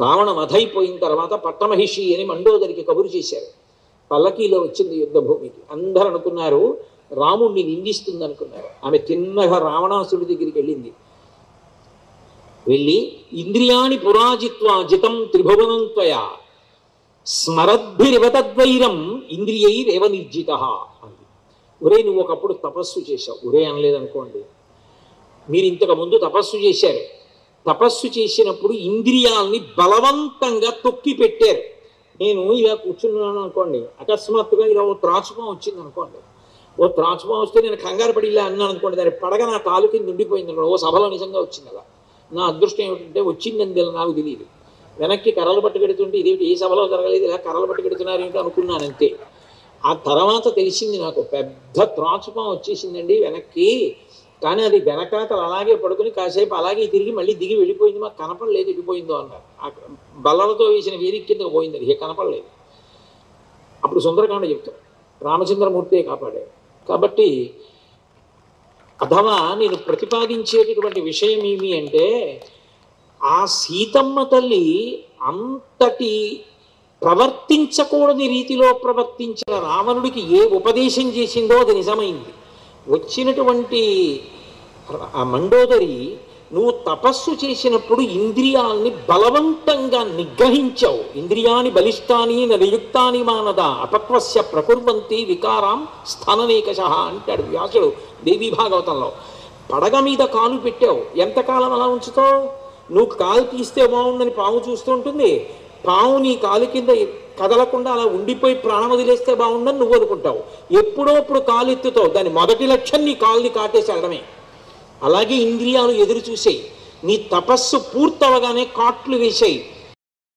రావణ వధైపోయిన తర్వాత పట్టమహిషి అని మండోదరికి కబురు చేశారు. పల్లకీలో వచ్చింది యుద్ధభూమికి. అందరూ అనుకున్నారు రాముణ్ణి నిందిస్తుంది అనుకున్నారు. ఆమె తిన్నగా రావణాసుడి దగ్గరికి వెళ్ళింది. వెళ్ళి ఇంద్రియాణి పురాజిత్వా జితం త్రిభువనం త్వయా స్మరద్భిరివతద్వైరం ఇంద్రియైరేవ నిర్జిత అంది. ఒరే నువ్వు ఒకప్పుడు తపస్సు చేశావు. ఒరే అనలేదనుకోండి, మీరు ఇంతకు ముందు తపస్సు చేశారు. తపస్సు చేసినప్పుడు ఇంద్రియాలని బలవంతంగా తొక్కి పెట్టారు. నేను ఇలా కూర్చున్నాను అనుకోండి, అకస్మాత్తుగా ఇలా ఓ త్రాచుపం వచ్చింది అనుకోండి. ఓ త్రాచుపం వస్తే నేను కంగారు పడి ఇలా అన్నాను అనుకోండి, దాని పడగ నా కాలు కింద నిండిపోయింది అనుకోండి. ఓ సభలో నిజంగా వచ్చింది అలా. నా అదృష్టం ఏమిటంటే వచ్చిందని నాకు తెలియదు. వెనక్కి కర్రలు పట్టుకెడుతుంటే ఇదేమిటి ఏ సభలో జరగలేదు, ఇలా కర్రలు పట్టుకెడుతున్నారు ఏంటో అనుకున్నాను అంతే. ఆ తర్వాత తెలిసింది నాకు పెద్ద త్రాచుపం వచ్చేసిందండి వెనక్కి. కానీ అది వెనకాతలు అలాగే పడుకుని కాసేపు అలాగే తిరిగి మళ్ళీ దిగి వెళ్ళిపోయింది. మాకు కనపడలేదు ఎడిపోయిందో అన్నారు. ఆ బల్లలతో వేసిన వేదిక కిందకు పోయింది, అది కనపడలేదు. అప్పుడు సుందరకాండ చెప్తారు రామచంద్రమూర్తే కాపాడాడు. కాబట్టి అథవా నేను ప్రతిపాదించేటటువంటి విషయం ఏమి అంటే, ఆ సీతమ్మ తల్లి అంతటి ప్రవర్తించకూడని రీతిలో ప్రవర్తించిన రావణుడికి ఏ ఉపదేశం చేసిందో అది నిజమైంది. వచ్చినటువంటి ఆ మండోదరి నువ్వు తపస్సు చేసినప్పుడు ఇంద్రియాల్ని బలవంతంగా నిగ్రహించావు. ఇంద్రియాని బలిష్టాని నయుక్తాని మానద అపక్వస్య ప్రకుర్వంతి వికారాం స్థాననేకశ అంటాడు వ్యాసుడు దేవీ భాగవతంలో. పడగ మీద కాలు పెట్టావు, ఎంతకాలం అలా ఉంచుతావు? నువ్వు కాలు తీస్తే బాగుండని పాము చూస్తూ ఉంటుంది. పాము నీ కాలు కింద కదలకుండా అలా ఉండిపోయి ప్రాణం వదిలేస్తే బాగుండని నువ్వు అనుకుంటావు. ఎప్పుడోప్పుడు కాలు ఎత్తుతావు, దాని మొదటి లక్ష్యం నీ కాలుని కాటేసి వెళ్ళడమే. అలాగే ఇంద్రియాలు ఎదురు చూసేయి. నీ తపస్సు పూర్తవగానే కాట్లు వేసేయి.